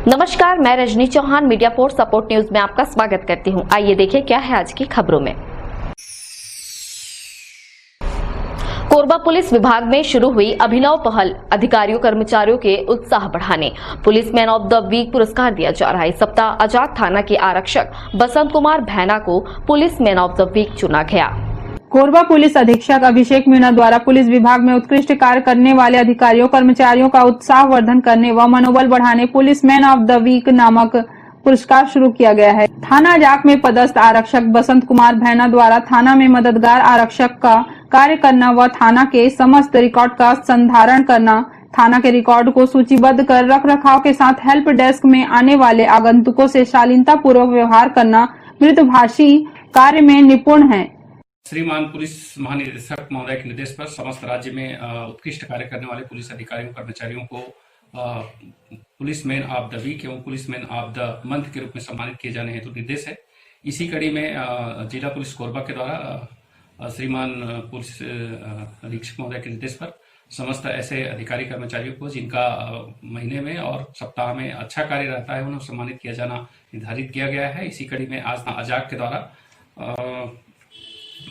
नमस्कार, मैं Rajni Chauhan media force support news में आपका स्वागत करती हूं। आइए देखें क्या है आज की खबरों में। कोरबा पुलिस विभाग में शुरू हुई अभिनव पहल, अधिकारियों कर्मचारियों के उत्साह बढ़ाने policeman of the week पुरस्कार दिया जा रहा है। इस सप्ताह आजाद थाना के आरक्षक बसंत कुमार भैना को policeman of the week चुना गया। कोरबा पुलिस अधीक्षक अभिषेक मीणा द्वारा पुलिस विभाग में उत्कृष्ट कार्य करने वाले अधिकारियों कर्मचारियों का उत्साह वर्धन करने व मनोबल बढ़ाने policeman of the week नामक पुरस्कार शुरू किया गया है। थाना जाक में पदस्थ आरक्षक बसंत कुमार भैना द्वारा थाना में मददगार आरक्षक का कार्य करना व थाना के समस्त रिकॉर्ड का संधारण करना, थाना के रिकॉर्ड को सूचीबद्ध कर रख रखाव के साथ हेल्प डेस्क में आने वाले आगंतुकों से शालीनता पूर्वक व्यवहार करना मृदुभाषी कार्य में निपुण है। श्रीमान पुलिस महानिदेशक महोदय के निर्देश पर समस्त राज्य में उत्कृष्ट कार्य करने वाले पुलिस अधिकारियों कर्मचारियों को policeman of the week एवं policeman of the month के रूप में सम्मानित किए जाने हेतु निर्देश है। इसी कड़ी में जिला पुलिस कोरबा के द्वारा श्रीमान पुलिस अधीक्षक महोदय के निर्देश पर समस्त ऐसे अधिकारी कर्मचारियों को जिनका महीने में और सप्ताह में अच्छा कार्य रहता है उन्हें सम्मानित किया जाना निर्धारित किया गया है। इसी कड़ी में आज आजाद के द्वारा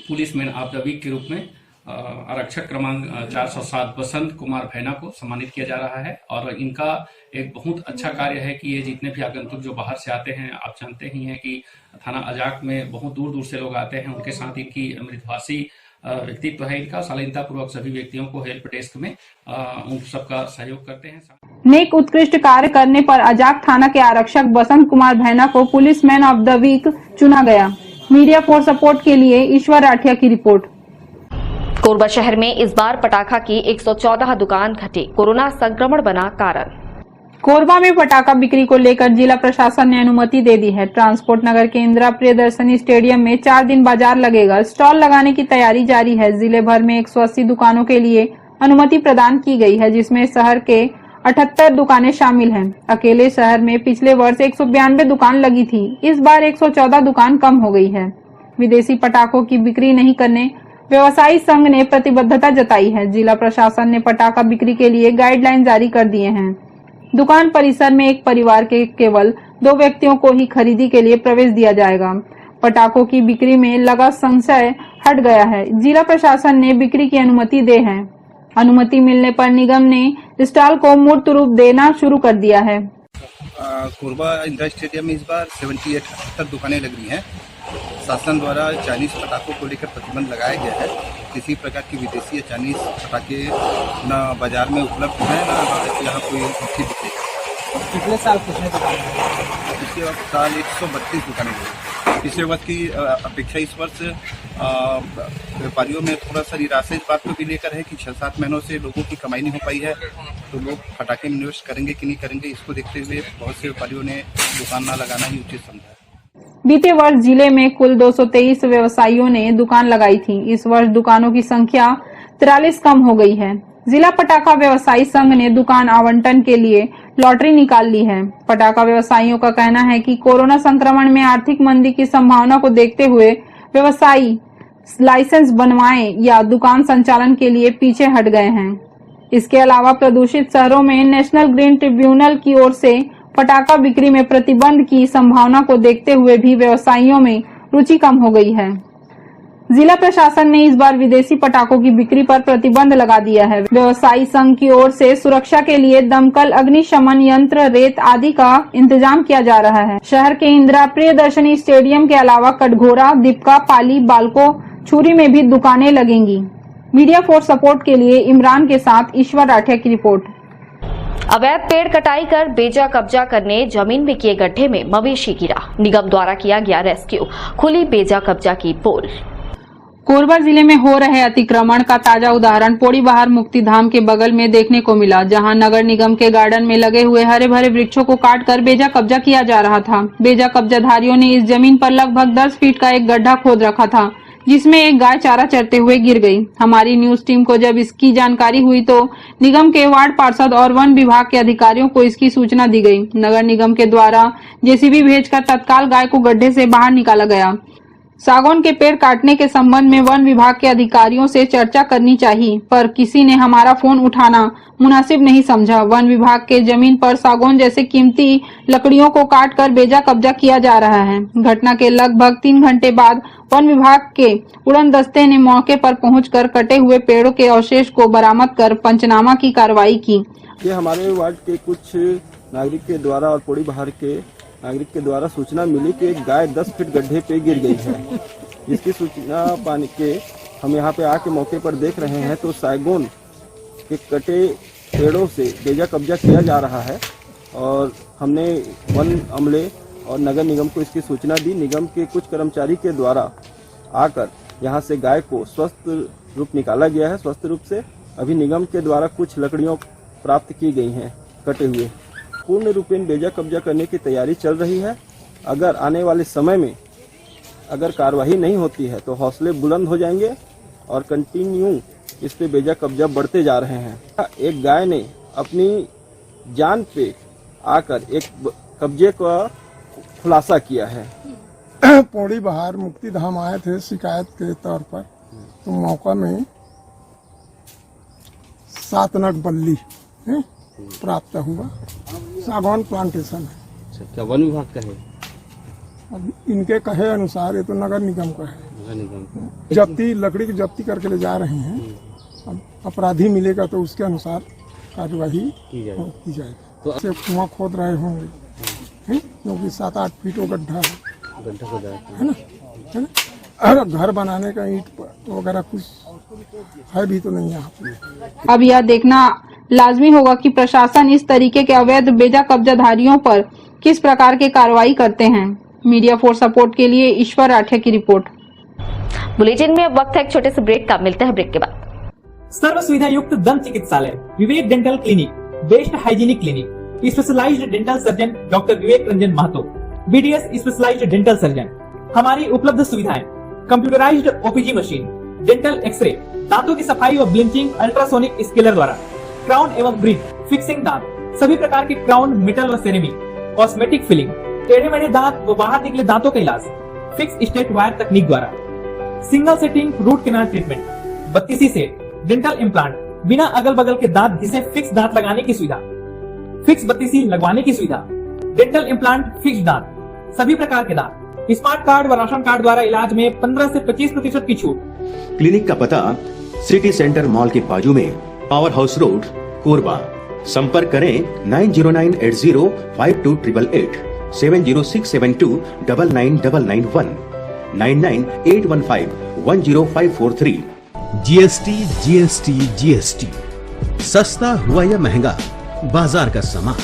policeman of the week के रूप में आरक्षक क्रमांक 407 बसंत कुमार भैना को सम्मानित किया जा रहा है। और इनका एक बहुत अच्छा कार्य है कि ये जितने भी आगंतुक जो बाहर से आते हैं, आप जानते ही हैं कि थाना अजाक में बहुत दूर दूर से लोग आते हैं, उनके साथ इनकी मृदुभाषी व्यक्तित्व है इनका, शालीनता पूर्वक सभी व्यक्तियों को हेल्प डेस्क में उन सबका सहयोग करते हैं। नेक उत्कृष्ट कार्य करने पर अजाक थाना के आरक्षक बसंत कुमार भैना को policeman of the week चुना गया। मीडिया फोर्स सपोर्ट के लिए ईश्वर राठिया की रिपोर्ट। कोरबा शहर में इस बार पटाखा की 114 दुकान घटी, कोरोना संक्रमण बना कारण। कोरबा में पटाखा बिक्री को लेकर जिला प्रशासन ने अनुमति दे दी है। ट्रांसपोर्ट नगर के इंदिरा प्रियदर्शनी स्टेडियम में 4 दिन बाजार लगेगा। स्टॉल लगाने की तैयारी जारी है। जिले भर में 180 दुकानों के लिए अनुमति प्रदान की गई है, जिसमें शहर के 78 दुकानें शामिल हैं। अकेले शहर में पिछले वर्ष 192 दुकान लगी थी, इस बार 114 दुकान कम हो गई है। विदेशी पटाखों की बिक्री नहीं करने व्यवसायी संघ ने प्रतिबद्धता जताई है। जिला प्रशासन ने पटाखा बिक्री के लिए गाइडलाइन जारी कर दिए हैं। दुकान परिसर में एक परिवार के केवल 2 व्यक्तियों को ही खरीदी के लिए प्रवेश दिया जाएगा। पटाखों की बिक्री में लगा संशय हट गया है। जिला प्रशासन ने बिक्री की अनुमति दे है। अनुमति मिलने पर निगम ने स्टॉल को मूर्त रूप देना शुरू कर दिया है। कोरबा इंदिरा स्टेडियम में इस बार 78 दुकानें लग रही हैं। शासन द्वारा चाइनीज पटाखों को लेकर प्रतिबंध लगाया गया है। किसी प्रकार की विदेशी या चाइनीज पटाखे न बाजार में उपलब्ध हैं, न यहाँ कोई मुट्ठी दिखेगा। पिछले साल कितने दुकानें? पिछले साल 132 दुकानें लगी। पिछले वर्ष की अपेक्षा इस वर्ष व्यापारियों में थोड़ा सा निराशा इस बात को भी लेकर है कि 6-7 महीनों से लोगों की कमाई नहीं हो पाई है, तो लोग पटाखे में निवेश करेंगे कि नहीं करेंगे, इसको देखते हुए बहुत से व्यापारियों ने दुकान न लगाना ही उचित समझा है। बीते वर्ष जिले में कुल 223 व्यवसायियों ने दुकान लगाई थी। इस वर्ष दुकानों की संख्या 43 कम हो गई है। जिला पटाखा व्यवसायी संघ ने दुकान आवंटन के लिए लॉटरी निकाल ली है। पटाखा व्यवसायियों का कहना है कि कोरोना संक्रमण में आर्थिक मंदी की संभावना को देखते हुए व्यवसायी लाइसेंस बनवाएं या दुकान संचालन के लिए पीछे हट गए हैं। इसके अलावा प्रदूषित शहरों में नेशनल ग्रीन ट्रिब्यूनल की ओर से पटाखा बिक्री में प्रतिबंध की संभावना को देखते हुए भी व्यवसायियों में रुचि कम हो गई है। जिला प्रशासन ने इस बार विदेशी पटाखों की बिक्री पर प्रतिबंध लगा दिया है। व्यवसायी संघ की ओर से सुरक्षा के लिए दमकल, अग्निशमन यंत्र, रेत आदि का इंतजाम किया जा रहा है। शहर के इंदिरा प्रियदर्शनी स्टेडियम के अलावा कटघोरा, दीपका, पाली, बालको, छुरी में भी दुकानें लगेंगी। मीडिया फोर्स सपोर्ट के लिए इमरान के साथ ईश्वर राठिया की रिपोर्ट। अवैध पेड़ कटाई कर बेजा कब्जा करने जमीन में किए गड्ढे में मवेशी गिरा, निगम द्वारा किया गया रेस्क्यू, खुली बेजा कब्जा की पोल। कोरबा जिले में हो रहे अतिक्रमण का ताजा उदाहरण पोड़ी बहार मुक्तिधाम के बगल में देखने को मिला, जहां नगर निगम के गार्डन में लगे हुए हरे भरे वृक्षों को काटकर बेजा कब्जा किया जा रहा था। बेजा कब्जाधारियों ने इस जमीन पर लगभग 10 फीट का एक गड्ढा खोद रखा था, जिसमें एक गाय चारा चरते हुए गिर गई। हमारी न्यूज टीम को जब इसकी जानकारी हुई तो निगम के वार्ड पार्षद और वन विभाग के अधिकारियों को इसकी सूचना दी गई। नगर निगम के द्वारा जेसीबी भेजकर तत्काल गाय को गड्ढे से बाहर निकाला गया। सागौन के पेड़ काटने के संबंध में वन विभाग के अधिकारियों से चर्चा करनी चाहिए, पर किसी ने हमारा फोन उठाना मुनासिब नहीं समझा। वन विभाग के जमीन पर सागौन जैसे कीमती लकड़ियों को काटकर बेजा कब्जा किया जा रहा है। घटना के लगभग 3 घंटे बाद वन विभाग के उड़न दस्ते ने मौके पर पहुंचकर कटे हुए पेड़ों के अवशेष को बरामद कर पंचनामा की कार्रवाई की। ये हमारे वार्ड के कुछ नागरिक के द्वारा और पौड़ी बहार के नागरिक के द्वारा सूचना मिली कि एक गाय 10 फीट गड्ढे पे गिर गई है, जिसकी सूचना पाने के हम यहाँ पे आके मौके पर देख रहे हैं तो सागौन के कटे पेड़ों से बेजा कब्जा किया जा रहा है और हमने वन अमले और नगर निगम को इसकी सूचना दी। निगम के कुछ कर्मचारी के द्वारा आकर यहाँ से गाय को स्वस्थ रूप निकाला गया है। स्वस्थ रूप से अभी निगम के द्वारा कुछ लकड़ियों प्राप्त की गई हैं कटे हुए। पूर्ण रूपेण बेजा कब्जा करने की तैयारी चल रही है। अगर आने वाले समय में अगर कार्रवाई नहीं होती है तो हौसले बुलंद हो जाएंगे और कंटिन्यू इस पे बेजा कब्जा बढ़ते जा रहे हैं। एक गाय ने अपनी जान पे आकर एक कब्जे का खुलासा किया है। पौड़ी बहार मुक्ति धाम आए थे शिकायत के तौर पर, तो मौका में 7 नग बल्ली प्राप्त हुआ। सागौन प्लांटेशन है। अच्छा, क्या वन विभाग का है? अब इनके कहे अनुसार ये तो नगर निगम का है। नगर निगम जब्ती लकड़ी की जब्ती करके ले जा रहे हैं। अब अपराधी मिलेगा तो उसके अनुसार कार्यवाही की जाएगी। तो से कुआं खोद रहे होंगे क्योंकि 7-8 फीट गड्ढा है ना, है ना। अगर घर बनाने का ईंट वगैरह कुछ है भी तो नहीं यहाँ पे। अब यह देखना लाजमी होगा कि प्रशासन इस तरीके के अवैध बेजा कब्जाधारियों पर किस प्रकार के कार्रवाई करते हैं। मीडिया फॉर सपोर्ट के लिए ईश्वर राठिया की रिपोर्ट। बुलेटिन में अब वक्त है एक छोटे से ब्रेक का, मिलते हैं ब्रेक के बाद। सर्व सुविधा युक्त दंत चिकित्सालय Vivek dental clinic, best hygienic clinic, specialised dental surgeon doctor Vivek Ranjan Mahato, BDS specialised dental surgeon. हमारी उपलब्ध सुविधाएं computerised OPG machine, dental x-ray, दांतों की सफाई और ब्लीचिंग अल्ट्रासोनिक स्केलर द्वारा, क्राउन एवं ब्रिज, फिक्सिंग दांत, सभी प्रकार के क्राउन, मेटल व सेरेमिक, कॉस्मेटिक फिलिंग, टेढ़े मेढ़े दांत व बाहर निकले दांतों का इलाज फिक्स स्टेट वायर तकनीक द्वारा, single sitting root canal treatment, 32 set dental implant, बिना अगल बगल के दांत घिसे फिक्स दांत लगाने की सुविधा, फिक्स 32 लगवाने की सुविधा, डेंटल इम्प्लांट, फिक्स दांत, सभी प्रकार के दांत, स्मार्ट कार्ड व राशन कार्ड द्वारा इलाज में 15 से 25% की छूट। क्लिनिक का पता सिटी सेंटर मॉल के बाजू में, पावर हाउस रोड, कोरबा। संपर्क करें 9098052888, 7067299991, 9981510543। जीएसटी सस्ता हुआ या महंगा, बाजार का सामान।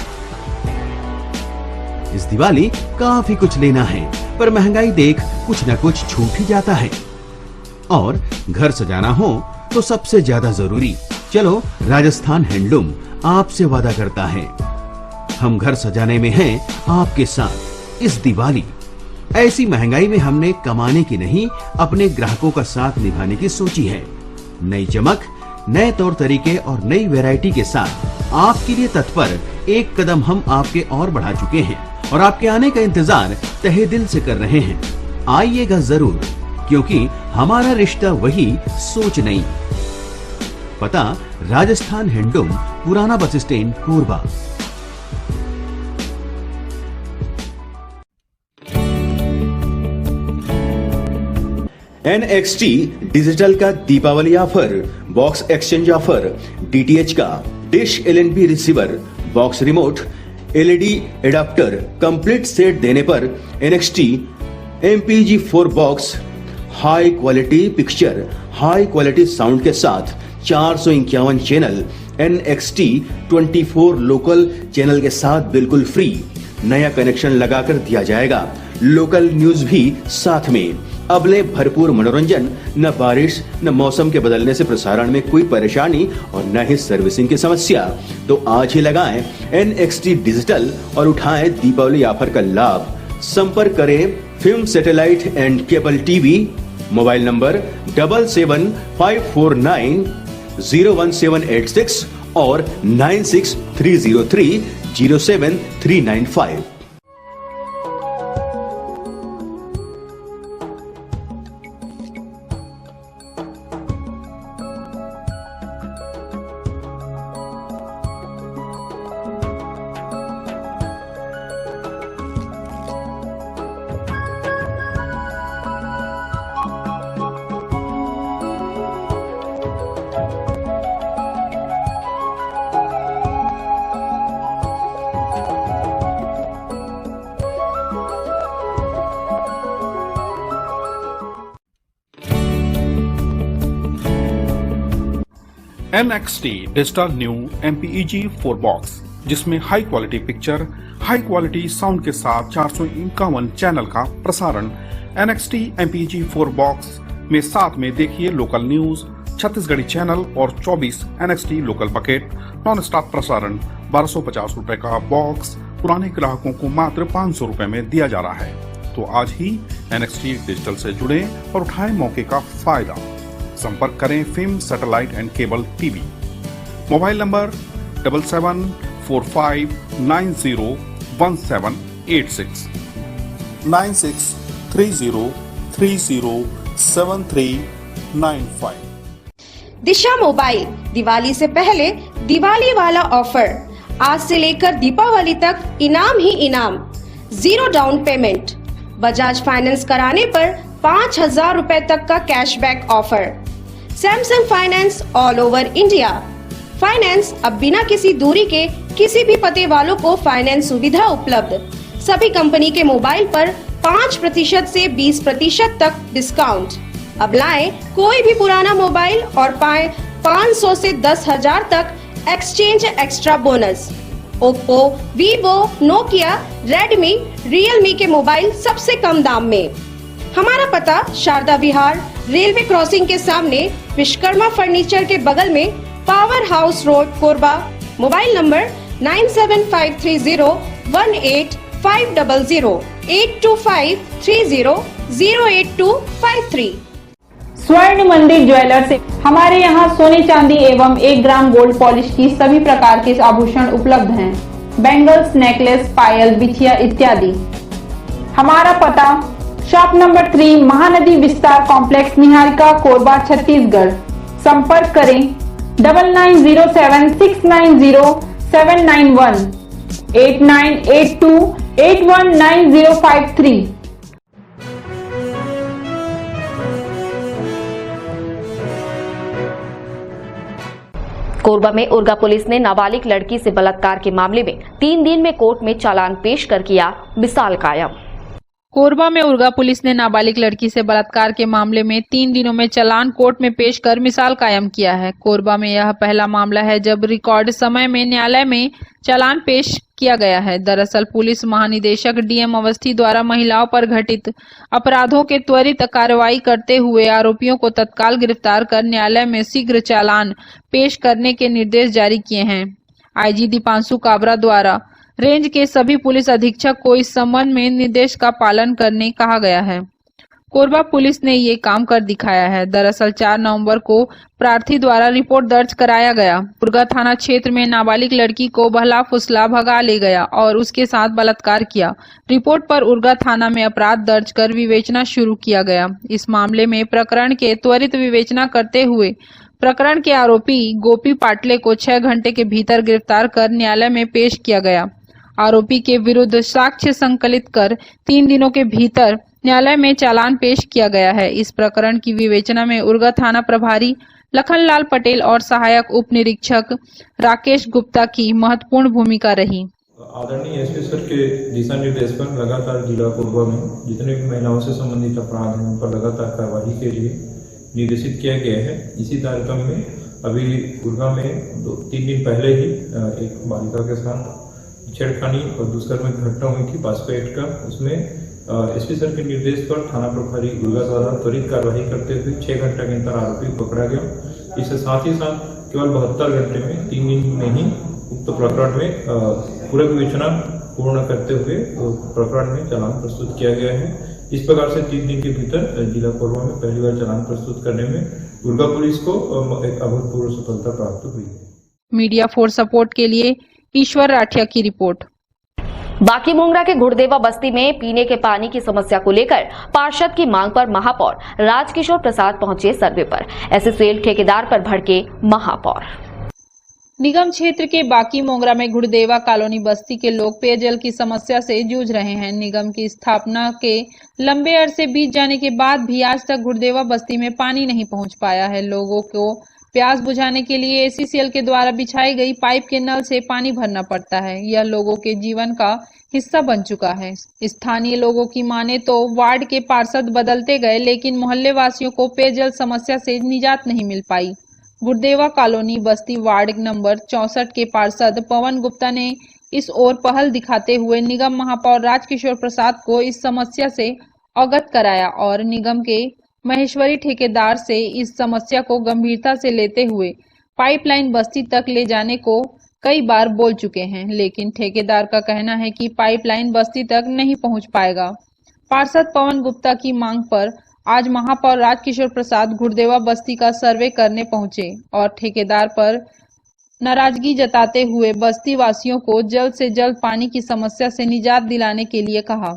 इस दिवाली काफी कुछ लेना है, पर महंगाई देख कुछ न कुछ छूट ही जाता है। और घर सजाना हो तो सबसे ज्यादा जरूरी, चलो राजस्थान हैंडलूम आपसे वादा करता है, हम घर सजाने में हैं आपके साथ इस दिवाली। ऐसी महंगाई में हमने कमाने की नहीं, अपने ग्राहकों का साथ निभाने की सोची है। नई चमक, नए तौर तरीके और नई वैरायटी के साथ आपके लिए तत्पर एक कदम हम आपके और बढ़ा चुके हैं और आपके आने का इंतजार तहे दिल से कर रहे हैं। आइएगा जरूर, क्योंकि हमारा रिश्ता वही, सोच नहीं। पता राजस्थान हैंडलूम, पुराना bus stand, Korba. NXT digital का Deepawali offer, box exchange offer, DTH का dish LNB receiver, box remote, LED adapter complete set देने पर NXT MPG4 box high quality picture, high quality sound के साथ 451 चैनल NXT 24 लोकल चैनल के साथ बिल्कुल free. नया कनेक्शन लगाकर दिया जाएगा, लोकल न्यूज भी साथ में। अबले भरपूर मनोरंजन, न बारिश न मौसम के बदलने से प्रसारण में कोई परेशानी और न ही सर्विसिंग की समस्या। तो आज ही लगाएं NXT डिजिटल और उठाएं दीपावली ऑफर का लाभ। संपर्क करें film satellite and cable TV, mobile number 7754901786 और 9630307395। NXT digital new MPEG 4 box, जिसमें high quality picture, high quality sound के साथ 451 चैनल का प्रसारण। NXT MPEG 4 बॉक्स में साथ में देखिए लोकल न्यूज, छत्तीसगढ़ी चैनल और 24 NXT local bucket non stop प्रसारण। 1250 रुपए का बॉक्स पुराने ग्राहकों को मात्र 500 रुपए में दिया जा रहा है। तो आज ही NXT डिजिटल से जुड़े और उठाएं मौके का फायदा। संपर्क करें film satellite and cable TV. Mobile number 7745901786 9630307395। Disha mobile Diwali से पहले दिवाली वाला ऑफर, आज से लेकर दीपावली तक इनाम ही इनाम। 0 डाउन पेमेंट, बजाज फाइनेंस कराने पर 5000 रुपए तक का cashback offer. Samsung finance all over India. Finance अब बिना किसी दूरी के किसी भी पते वालों को फाइनेंस सुविधा उपलब्ध। सभी कंपनी के मोबाइल पर 5% से 20% तक डिस्काउंट। अब लाएं कोई भी पुराना मोबाइल और पाएं 500 से 10,000 तक exchange extra bonus. Oppo, Vivo, Nokia, Redmi, Realme के मोबाइल सबसे कम दाम में। हमारा पता शारदा विहार, रेलवे क्रॉसिंग के सामने, विश्वकर्मा फर्नीचर के बगल में, power house road, Korba. Mobile number 9753018500 8253008253। स्वर्ण मंदिर ज्वेलर्स से हमारे यहाँ सोने चांदी एवं 1 ग्राम गोल्ड पॉलिश की सभी प्रकार के आभूषण उपलब्ध हैं। बैंगल्स, नेकलेस, पायल, बिछिया इत्यादि। हमारा पता शॉप नंबर 3 महानदी विस्तार कॉम्प्लेक्स, निहारिका, कोरबा, छत्तीसगढ़। संपर्क करें 9907690791 8982819053। कोरबा में उर्गा पुलिस ने नाबालिग लड़की से बलात्कार के मामले में 3 दिन में कोर्ट में चालान पेश कर किया मिसाल कायम। कोरबा में उर्गा पुलिस ने नाबालिग लड़की से बलात्कार के मामले में 3 दिनों में चालान कोर्ट में पेश कर मिसाल कायम किया है। कोरबा में यह पहला मामला है जब रिकॉर्ड समय में न्यायालय में चालान पेश किया गया है। दरअसल पुलिस महानिदेशक DM अवस्थी द्वारा महिलाओं पर घटित अपराधों के त्वरित कार्रवाई करते हुए आरोपियों को तत्काल गिरफ्तार कर न्यायालय में शीघ्र चालान पेश करने के निर्देश जारी किए हैं। IG दीपांशु काबरा द्वारा रेंज के सभी पुलिस अधीक्षक को इस संबंध में निर्देश का पालन करने कहा गया है। कोरबा पुलिस ने ये काम कर दिखाया है। दरअसल 4 नवंबर को प्रार्थी द्वारा रिपोर्ट दर्ज कराया गया। उर्गा थाना क्षेत्र में नाबालिग लड़की को बहला फुसला भगा ले गया और उसके साथ बलात्कार किया। रिपोर्ट पर उर्गा थाना में अपराध दर्ज कर विवेचना शुरू किया गया। इस मामले में प्रकरण के त्वरित विवेचना करते हुए प्रकरण के आरोपी गोपी पाटले को 6 घंटे के भीतर गिरफ्तार कर न्यायालय में पेश किया गया। आरोपी के विरुद्ध साक्ष्य संकलित कर 3 दिनों के भीतर न्यायालय में चालान पेश किया गया है। इस प्रकरण की विवेचना में उर्गा थाना प्रभारी लखनलाल पटेल और सहायक उप निरीक्षक राकेश गुप्ता की महत्वपूर्ण भूमिका रही। आदरणीय एसपी सर के दिशा निर्देश पर लगातार जिला कोरबा में जितने भी महिलाओं से संबंधित अपराध हैं उन पर लगातार कार्रवाई के लिए निर्देशित किया गया है। इसी कार्यक्रम में अभी उर्गा में 2-3 दिन पहले ही एक बालिका के साथ छेड़खानी और दुष्कर्म की घटना हुई थी बास्पेट का। उसमें एसपी सर के निर्देश पर थाना प्रभारी उर्गा द्वारा त्वरित कार्रवाई करते हुए 6 घंटे के अंदर आरोपी पकड़ा गया। इसके साथ ही साथ केवल 72 घंटे में 3 दिन में ही उक्त प्रकरण में पूरा विवेचना पूर्ण करते हुए प्रकरण में चालान प्रस्तुत किया गया है। इस प्रकार से 3 दिन के भीतर जिला कोरबा में पहली बार चालान प्रस्तुत करने में उर्गा पुलिस को एक अभूतपूर्व सफलता प्राप्त हुई है। मीडिया फोर सपोर्ट के लिए ईश्वर राठिया की रिपोर्ट। बाकी मोंगरा के गुड़देवा बस्ती में पीने के पानी की समस्या को लेकर पार्षद की मांग पर महापौर राजकिशोर प्रसाद पहुंचे सर्वे पर। एसएसएल ठेकेदार पर भड़के महापौर। निगम क्षेत्र के बाकी मोंगरा में गुड़देवा कॉलोनी बस्ती के लोग पेयजल की समस्या से जूझ रहे हैं। निगम की स्थापना के लंबे अरसे बीत जाने के बाद भी आज तक गुड़देवा बस्ती में पानी नहीं पहुंच पाया है। लोगों को प्यास बुझाने के लिए एसीसीएल के द्वारा बिछाई गई पाइप के नल से पानी भरना पड़ता है। यह लोगों के जीवन का हिस्सा बन चुका है। स्थानीय लोगों की माने तो वार्ड के पार्षद बदलते गए लेकिन मोहल्ले वासियों को पेयजल समस्या से निजात नहीं मिल पाई। गुरदेवा कॉलोनी बस्ती वार्ड नंबर 64 के पार्षद पवन गुप्ता ने इस ओर पहल दिखाते हुए निगम महापौर राजकिशोर प्रसाद को इस समस्या से अवगत कराया और निगम के महेश्वरी ठेकेदार से इस समस्या को गंभीरता से लेते हुए पाइपलाइन बस्ती तक ले जाने को कई बार बोल चुके हैं, लेकिन ठेकेदार का कहना है कि पाइपलाइन बस्ती तक नहीं पहुंच पाएगा। पार्षद पवन गुप्ता की मांग पर आज महापौर राजकिशोर प्रसाद गुरदेवा बस्ती का सर्वे करने पहुंचे और ठेकेदार पर नाराजगी जताते हुए बस्ती वासियों को जल्द से जल्द पानी की समस्या से निजात दिलाने के लिए कहा।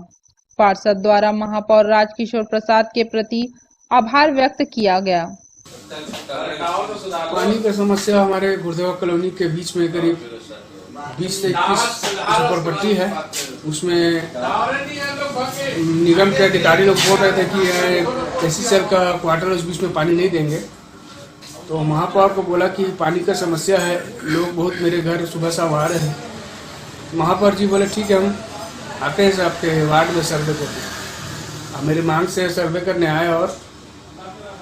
पार्षद द्वारा महापौर राजकिशोर प्रसाद के प्रति आभार व्यक्त किया गया। पानी की समस्या हमारे गुरदेवा कॉलोनी के बीच में करीब 20 से 21 झोपड़पट्टी है। उसमें निगम के अधिकारी लोग बोल रहे थे कि एससीएल का क्वार्टर उस बीच में पानी नहीं देंगे, तो महापौर को बोला कि पानी का समस्या है, लोग बहुत मेरे घर सुबह शाम आ रहे हैं। महापौर जी बोले ठीक है, हम आते हैं आपके वार्ड में सर्वे करने। मेरी मांग से सर्वे करने आए और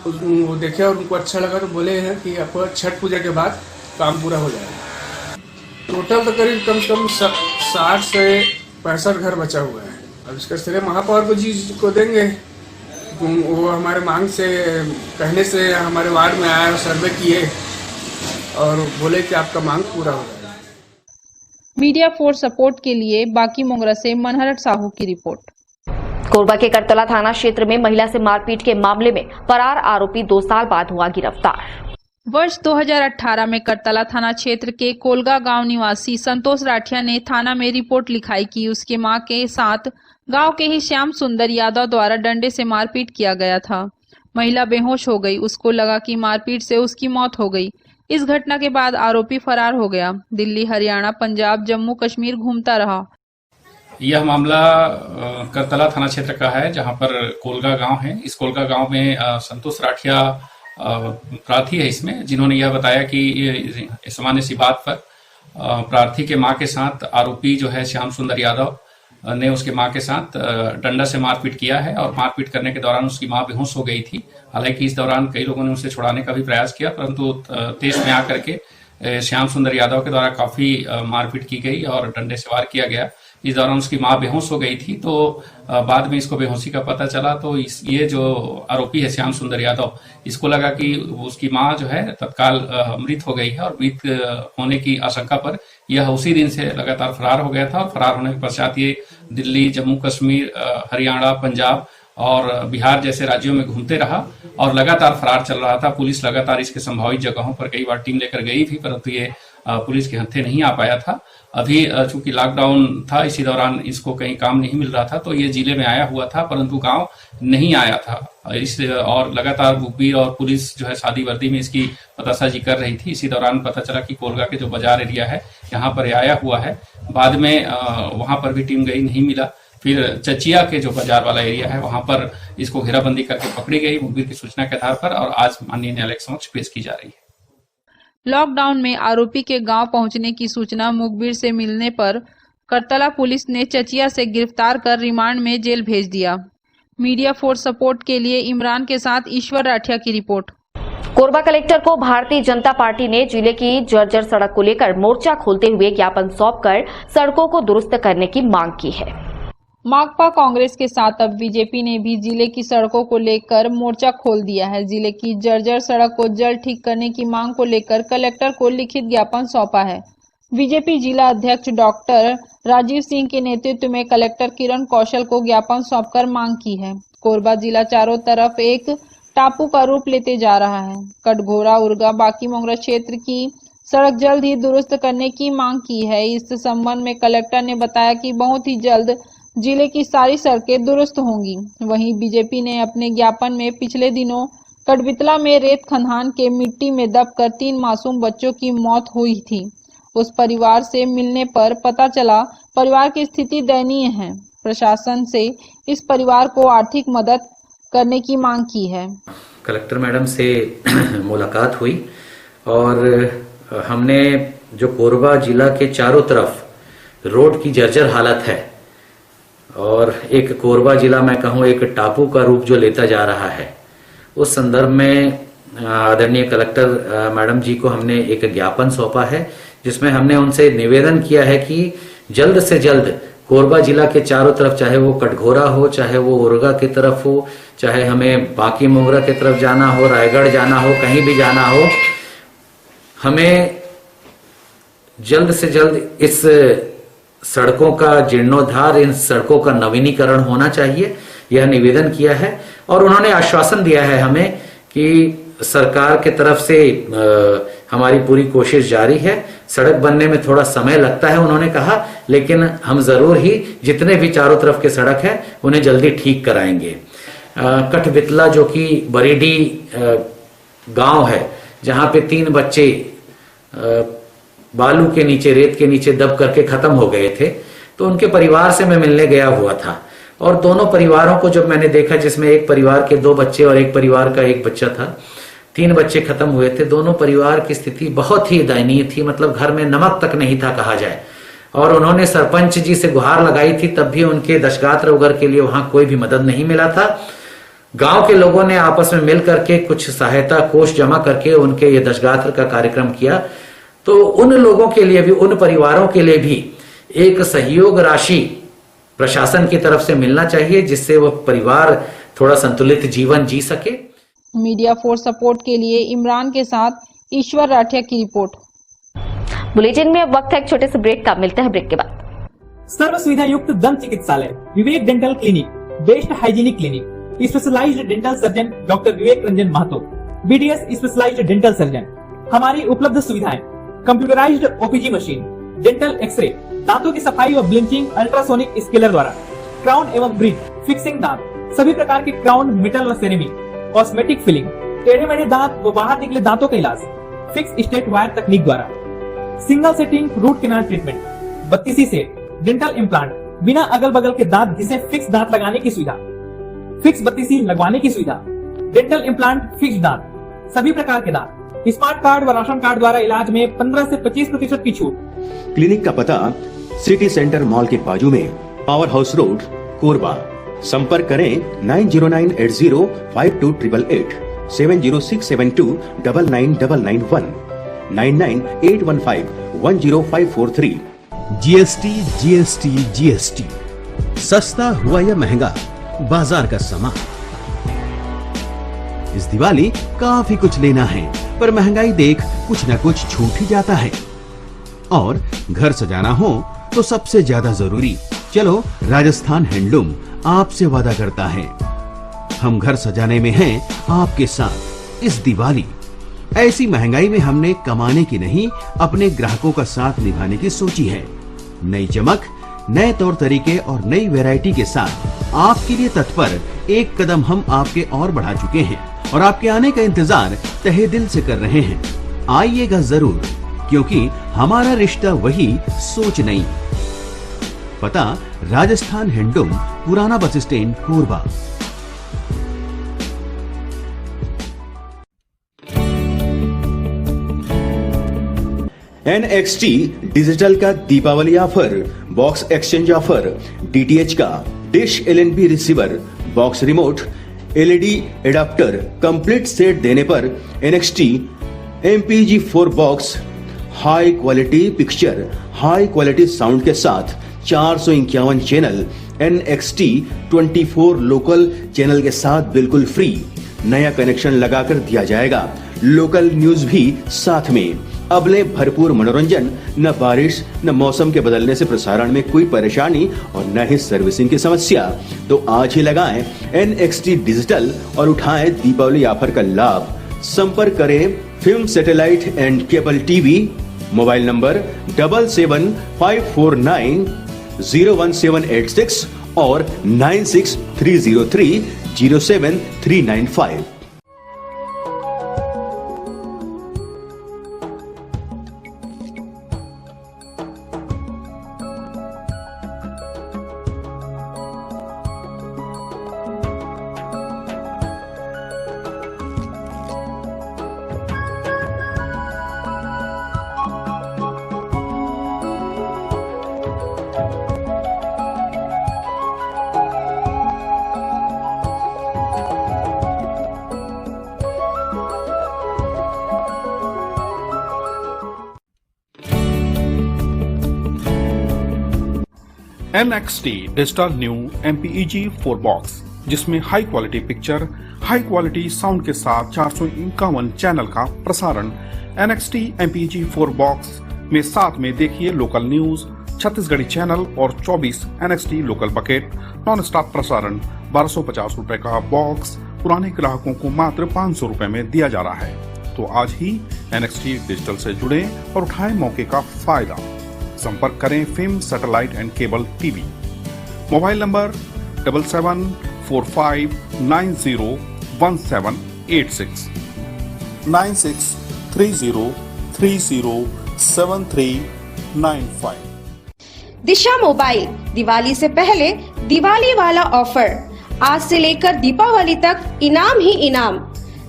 वो देखे और उनको अच्छा लगा तो बोले हैं कि आपको छठ पूजा के बाद काम पूरा हो जाएगा। टोटल तो करीब कम से कम 60 से 65 घर बचा हुआ है। अब इसका श्रेय महापौर को जी को देंगे। वो हमारे मांग से कहने से हमारे वार्ड में आए और सर्वे किए और बोले कि आपका मांग पूरा हो जाएगा। मीडिया फॉर सपोर्ट के लिए बाकी मोंगरा से मनहरट साहू की रिपोर्ट। कोरबा के करतला थाना क्षेत्र में महिला से मारपीट के मामले में फरार आरोपी 2 साल बाद हुआ गिरफ्तार। वर्ष 2018 में करतला थाना क्षेत्र के कोलगा गांव निवासी संतोष राठिया ने थाना में रिपोर्ट लिखाई कि उसके मां के साथ गांव के ही श्याम सुंदर यादव द्वारा डंडे से मारपीट किया गया था। महिला बेहोश हो गई। उसको लगा कि मारपीट से उसकी मौत हो गई। इस घटना के बाद आरोपी फरार हो गया। दिल्ली, हरियाणा, पंजाब, जम्मू कश्मीर घूमता रहा। यह मामला करतला थाना क्षेत्र का है, जहां पर कोलगा गांव है। इस कोलगा गांव में संतोष राठिया प्रार्थी है इसमें, जिन्होंने यह बताया कि सामान्य सी बात पर प्रार्थी के मां के साथ आरोपी जो है श्याम सुंदर यादव ने उसके मां के साथ डंडा से मारपीट किया है और मारपीट करने के दौरान उसकी मां बेहोश हो गई थी। हालांकि इस दौरान कई लोगों ने उसे छुड़ाने का भी प्रयास किया, परंतु तेज में आकर के श्याम सुंदर यादव के द्वारा काफी मारपीट की गई और डंडे से वार किया गया। इस दौरान उसकी मां बेहोश हो गई थी, तो बाद में इसको बेहोशी का पता चला। तो ये जो आरोपी है श्याम सुंदर यादव, इसको लगा कि उसकी मां जो है तत्काल मृत हो गई है और मृत होने की आशंका पर यह उसी दिन से लगातार फरार हो गया था। और फरार होने के पश्चात ये दिल्ली, जम्मू कश्मीर, हरियाणा, पंजाब और बिहार जैसे राज्यों में घूमते रहा और लगातार फरार चल रहा था। पुलिस लगातार इसके संभावित जगहों पर कई बार टीम लेकर गई थी, परंतु ये पुलिस के हत्थे नहीं आ पाया था। अभी चूंकि लॉकडाउन था, इसी दौरान इसको कहीं काम नहीं मिल रहा था, तो ये जिले में आया हुआ था, परंतु गांव नहीं आया था। और लगातार मुखबिर और पुलिस जो है सादी वर्दी में इसकी पतासाजी कर रही थी। इसी दौरान पता चला कि कोलगा के जो बाजार एरिया है, यहाँ पर आया हुआ है। बाद में वहां पर भी टीम गई, नहीं मिला। फिर चचिया के जो बाजार वाला एरिया है, वहां पर इसको घेराबंदी करके पकड़ी गई मुखबिर की सूचना के आधार पर और आज माननीय न्यायालय के समक्ष पेश की जा रही है। लॉकडाउन में आरोपी के गांव पहुंचने की सूचना मुखबिर से मिलने पर करतला पुलिस ने चचिया से गिरफ्तार कर रिमांड में जेल भेज दिया। मीडिया फॉर सपोर्ट के लिए इमरान के साथ ईश्वर राठिया की रिपोर्ट। कोरबा कलेक्टर को भारतीय जनता पार्टी ने जिले की जर्जर सड़क को लेकर मोर्चा खोलते हुए ज्ञापन सौंपकर सड़कों को दुरुस्त करने की मांग की है। माकपा कांग्रेस के साथ अब बीजेपी ने भी जिले की सड़कों को लेकर मोर्चा खोल दिया है। जिले की जर्जर सड़क को जल्द ठीक करने की मांग को लेकर कलेक्टर को लिखित ज्ञापन सौंपा है। बीजेपी जिला अध्यक्ष डॉक्टर राजीव सिंह के नेतृत्व में कलेक्टर किरण कौशल को ज्ञापन सौंपकर मांग की है। कोरबा जिला चारों तरफ एक टापू का रूप लेते जा रहा है। कटघोरा, उर्गा, बाकी मोंगरा क्षेत्र की सड़क जल्द ही दुरुस्त करने की मांग की है। इस संबंध में कलेक्टर ने बताया कि बहुत ही जल्द जिले की सारी सड़कें दुरुस्त होंगी। वहीं बीजेपी ने अपने ज्ञापन में पिछले दिनों कटबितला में रेत खदान के मिट्टी में दबकर 3 मासूम बच्चों की मौत हुई थी। उस परिवार से मिलने पर पता चला परिवार की स्थिति दयनीय है। प्रशासन से इस परिवार को आर्थिक मदद करने की मांग की है। कलेक्टर मैडम से मुलाकात हुई और हमने जो कोरबा जिला के चारों तरफ रोड की जर्जर हालत है और एक कोरबा जिला मैं कहूँ एक टापू का रूप जो लेता जा रहा है, उस संदर्भ में आदरणीय कलेक्टर मैडम जी को हमने एक ज्ञापन सौंपा है, जिसमें हमने उनसे निवेदन किया है कि जल्द से जल्द कोरबा जिला के चारों तरफ, चाहे वो कटघोरा हो, चाहे वो उरगा की तरफ हो, चाहे हमें बाकी मोगरा की तरफ जाना हो, रायगढ़ जाना हो, कहीं भी जाना हो, हमें जल्द से जल्द इस सड़कों का जीर्णोद्धार, इन सड़कों का नवीनीकरण होना चाहिए, यह निवेदन किया है। और उन्होंने आश्वासन दिया है हमें कि सरकार के तरफ से हमारी पूरी कोशिश जारी है। सड़क बनने में थोड़ा समय लगता है उन्होंने कहा, लेकिन हम जरूर ही जितने भी चारों तरफ के सड़क है उन्हें जल्दी ठीक कराएंगे। कठबितला जो कि बरीडी गांव है, जहां पे 3 बच्चे बालू के नीचे, रेत के नीचे दब करके खत्म हो गए थे, तो उनके परिवार से मैं मिलने गया हुआ था। और दोनों परिवारों को जब मैंने देखा, जिसमें एक परिवार के 2 बच्चे और एक परिवार का 1 बच्चा था, 3 बच्चे खत्म हुए थे। दोनों परिवार की स्थिति बहुत ही दयनीय थी, मतलब घर में नमक तक नहीं था कहा जाए। और उन्होंने सरपंच जी से गुहार लगाई थी, तब भी उनके दशगात्र वगैरह के लिए वहां कोई भी मदद नहीं मिला था। गांव के लोगों ने आपस में मिल करके कुछ सहायता कोष जमा करके उनके ये दशगात्र का कार्यक्रम किया। तो उन लोगों के लिए भी, उन परिवारों के लिए भी एक सहयोग राशि प्रशासन की तरफ से मिलना चाहिए, जिससे वह परिवार थोड़ा संतुलित जीवन जी सके। मीडिया फॉर सपोर्ट के लिए इमरान के साथ ईश्वर राठिया की रिपोर्ट। बुलेटिन में अब वक्त है एक छोटे से ब्रेक का, मिलते हैं ब्रेक के बाद। सर्व सुविधा युक्त दंत चिकित्सालय Vivek dental clinic, best hygienic clinic, specialised dental surgeon doctor Vivek Ranjan Mahato, BDS specialised dental surgeon. हमारी उपलब्ध सुविधाएं: computerised OPG machine, dental x-ray, दांतों की सफाई और ब्लीचिंग अल्ट्रासोनिक स्केलर द्वारा, क्राउन एवं ब्रिज, फिक्सिंग दांत, सभी प्रकार के क्राउन, मेटल व सेरेमिक, कॉस्मेटिक फिलिंग, टेढ़े मेढ़े दांत व बाहर निकले दांतों का इलाज फिक्स स्टेट वायर तकनीक द्वारा, single sitting root canal treatment, 32 set, dental implant, बिना अगल बगल के दांत घिसे फिक्स दांत लगाने की सुविधा, फिक्स 32 लगवाने की सुविधा, डेंटल इम्प्लांट, फिक्स दांत, सभी प्रकार के दांत, स्मार्ट कार्ड व राशन कार्ड द्वारा इलाज में 15 से 25% की छूट। क्लिनिक का पता सिटी सेंटर मॉल के बाजू में, पावर हाउस रोड, कोरबा। संपर्क करें 9098052888, 7067299991, 9981510543। GST सस्ता हुआ या महंगा, बाजार का सामान। इस दिवाली काफी कुछ लेना है, पर महंगाई देख कुछ न कुछ छूट ही जाता है। और घर सजाना हो तो सबसे ज्यादा जरूरी, चलो राजस्थान हैंडलूम आपसे वादा करता है, हम घर सजाने में हैं आपके साथ इस दिवाली। ऐसी महंगाई में हमने कमाने की नहीं, अपने ग्राहकों का साथ निभाने की सोची है। नई चमक, नए तौर तरीके और नई वैरायटी के साथ आपके लिए तत्पर एक कदम हम आपके और बढ़ा चुके हैं और आपके आने का इंतजार तहे दिल से कर रहे हैं। आइएगा जरूर, क्योंकि हमारा रिश्ता वही, सोच नहीं। पता राजस्थान हैंडलूम, पुराना bus stand, Korba. NXT digital का Deepawali offer, box exchange offer, DTH का dish LNB receiver, box remote, LED adapter complete set देने पर NXT MPG4 box high quality picture, high quality sound के साथ 451 चैनल, NXT 24 लोकल चैनल के साथ बिल्कुल free. नया कनेक्शन लगाकर दिया जाएगा, लोकल न्यूज भी साथ में। अबले भरपूर मनोरंजन, न बारिश न मौसम के बदलने से प्रसारण में कोई परेशानी और न ही सर्विसिंग की समस्या। तो आज ही लगाएं NXT डिजिटल और उठाएं दीपावली ऑफर का लाभ। संपर्क करें film satellite and cable TV, mobile number 7754901786 और 9630307395। NXT digital new MPEG 4 box, जिसमें high quality picture, high quality sound के साथ 451 चैनल का प्रसारण। NXT MPEG 4 बॉक्स में साथ में देखिए लोकल न्यूज, छत्तीसगढ़ी चैनल और 24 NXT local bucket non stop प्रसारण। 1250 रुपए का बॉक्स पुराने ग्राहकों को मात्र 500 रुपए में दिया जा रहा है। तो आज ही NXT डिजिटल से जुड़े और उठाएं मौके का फायदा। संपर्क करें film satellite and cable TV. Mobile number 7745901786 9630307395। Disha mobile Diwali से पहले दिवाली वाला ऑफर, आज से लेकर दीपावली तक इनाम ही इनाम।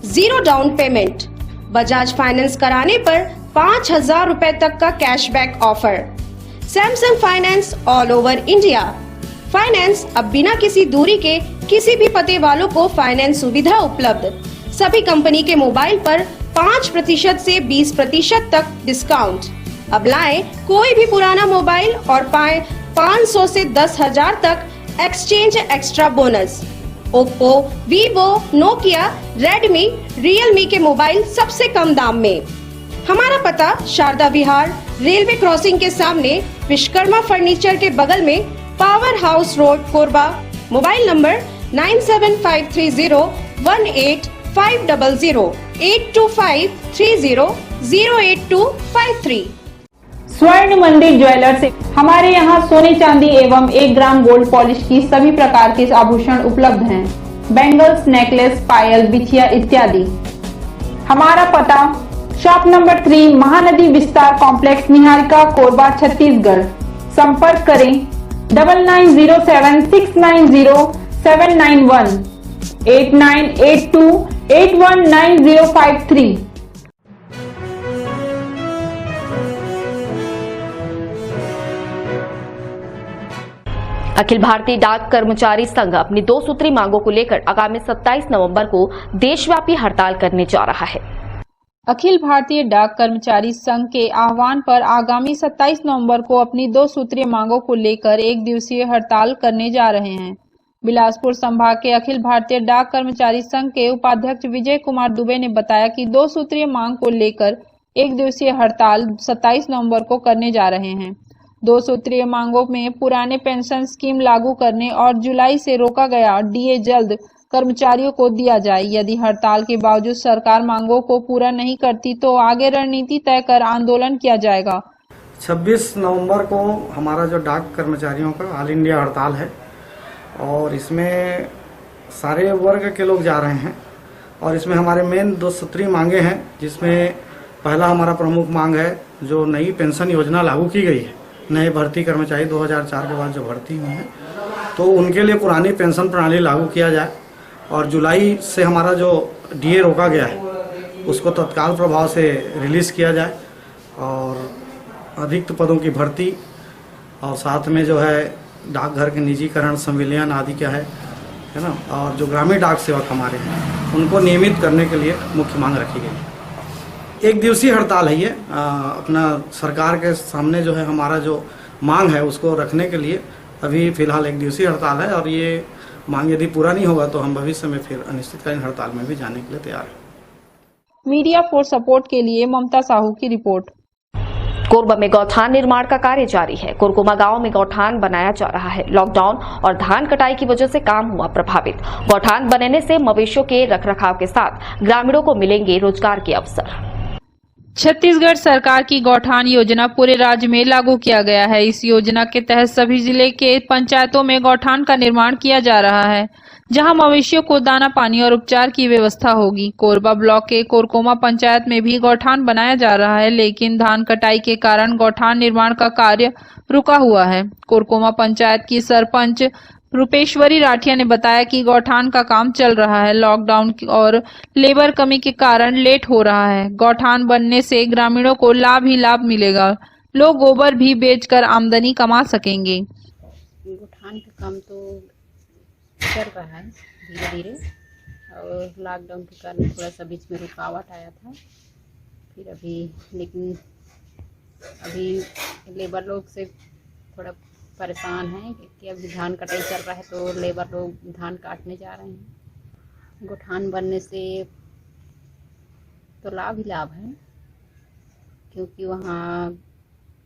0 डाउन पेमेंट, बजाज फाइनेंस कराने पर 5000 रुपए तक का cashback offer. Samsung finance all over India. Finance अब बिना किसी दूरी के किसी भी पते वालों को फाइनेंस सुविधा उपलब्ध। सभी कंपनी के मोबाइल पर 5% से 20% तक डिस्काउंट। अब लाएं कोई भी पुराना मोबाइल और पाएं 500 से 10,000 तक exchange extra bonus. Oppo, Vivo, Nokia, Redmi, Realme के मोबाइल सबसे कम दाम में। हमारा पता शारदा विहार, रेलवे क्रॉसिंग के सामने, विश्वकर्मा फर्नीचर के बगल में, power house road, Korba. Mobile number 9753018500 8253008253। स्वर्ण मंदिर ज्वेलर्स से हमारे यहाँ सोने चांदी एवं 1 ग्राम गोल्ड पॉलिश की सभी प्रकार के आभूषण उपलब्ध हैं। बैंगल्स, नेकलेस, पायल, बिछिया इत्यादि। हमारा पता शॉप नंबर 3 महानदी विस्तार कॉम्प्लेक्स, निहारिका, कोरबा, छत्तीसगढ़। संपर्क करें 9907690791 8982819053। अखिल भारतीय डाक कर्मचारी संघ अपनी 2 सूत्री मांगों को लेकर आगामी 27 नवंबर को देशव्यापी हड़ताल करने जा रहा है। अखिल भारतीय डाक कर्मचारी संघ के आह्वान पर आगामी 27 नवंबर को अपनी 2 सूत्रीय मांगों को लेकर 1 दिवसीय हड़ताल करने जा रहे हैं। बिलासपुर संभाग के अखिल भारतीय डाक कर्मचारी संघ के उपाध्यक्ष विजय कुमार दुबे ने बताया कि 2 सूत्रीय मांग को लेकर 1 दिवसीय हड़ताल 27 नवंबर को करने जा रहे हैं। 2 सूत्रीय मांगों में पुराने पेंशन स्कीम लागू करने और जुलाई से रोका गया डीए जल्द कर्मचारियों को दिया जाए। यदि हड़ताल के बावजूद सरकार मांगों को पूरा नहीं करती तो आगे रणनीति तय कर आंदोलन किया जाएगा। 26 नवंबर को हमारा जो डाक कर्मचारियों का ऑल इंडिया हड़ताल है और इसमें सारे वर्ग के लोग जा रहे हैं और इसमें हमारे मेन 2 सूत्रीय मांगे हैं, जिसमें पहला हमारा प्रमुख मांग है जो नई पेंशन योजना लागू की गई है। नए भर्ती कर्मचारी 2004 के बाद जो भर्ती हुए हैं तो उनके लिए पुरानी पेंशन प्रणाली लागू किया जाए और जुलाई से हमारा जो डीए रोका गया है उसको तत्काल प्रभाव से रिलीज़ किया जाए और अधिक पदों की भर्ती और साथ में जो है डाकघर के निजीकरण, संविलियन आदि क्या है ना, और जो ग्रामीण डाक सेवक हमारे हैं उनको नियमित करने के लिए मुख्य मांग रखी गई है। 1 दिवसीय हड़ताल है ये। अपना सरकार के सामने जो है हमारा जो मांग है उसको रखने के लिए अभी फिलहाल 1 दिवसीय हड़ताल है और ये मांग यदि पूरा नहीं होगा तो हम भविष्य में फिर अनिश्चितकालीन हड़ताल में भी जाने के लिए तैयार हैं। मीडिया फॉर सपोर्ट के लिए ममता साहू की रिपोर्ट। कोरबा में गौठान निर्माण का कार्य जारी है। कोरकोमा गांव में गौठान बनाया जा रहा है। लॉकडाउन और धान कटाई की वजह से काम हुआ प्रभावित। गौठान बनने से मवेशियों के रखरखाव के साथ ग्रामीणों को मिलेंगे रोजगार के अवसर। छत्तीसगढ़ सरकार की गौठान योजना पूरे राज्य में लागू किया गया है। इस योजना के तहत सभी जिले के पंचायतों में गौठान का निर्माण किया जा रहा है, जहां मवेशियों को दाना, पानी और उपचार की व्यवस्था होगी। कोरबा ब्लॉक के कोरकोमा पंचायत में भी गौठान बनाया जा रहा है, लेकिन धान कटाई के कारण गौठान निर्माण का कार्य रुका हुआ है। कोरकोमा पंचायत की सरपंच रूपेश्वरी राठिया ने बताया कि गौठान का काम चल रहा है। लॉकडाउन और लेबर कमी के कारण लेट हो रहा है। गौठान बनने से ग्रामीणों को लाभ ही लाभ मिलेगा। लोग गोबर भी बेचकर आमदनी कमा सकेंगे। गौठान का काम तो चल रहा है धीरे धीरे और लॉकडाउन के कारण थोड़ा सा बीच में रुकावट आया था, फिर अभी लेकिन अभी लेबर लोग से थोड़ा परेशान हैं कि अभी धान कटाई चल रहा है तो लेबर लोग धान काटने जा रहे हैं। गोठान बनने से तो लाभ ही लाभ है, क्योंकि वहाँ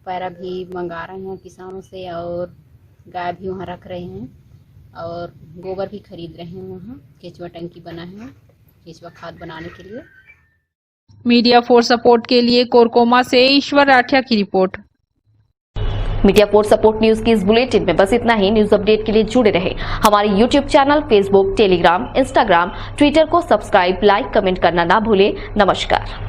पैरा भी मंगा रहे हैं किसानों से और गाय भी वहाँ रख रहे हैं और गोबर भी खरीद रहे हैं। वहाँ केचुआ टंकी बना है केचुआ खाद बनाने के लिए। मीडिया फॉर सपोर्ट के लिए कोरकोमा से ईश्वर राठिया की report. Media for support news की इस बुलेटिन में बस इतना ही। न्यूज अपडेट के लिए जुड़े रहे हमारे YouTube channel, Facebook, Telegram, Instagram, Twitter को सब्सक्राइब, लाइक, कमेंट करना ना भूलें। नमस्कार।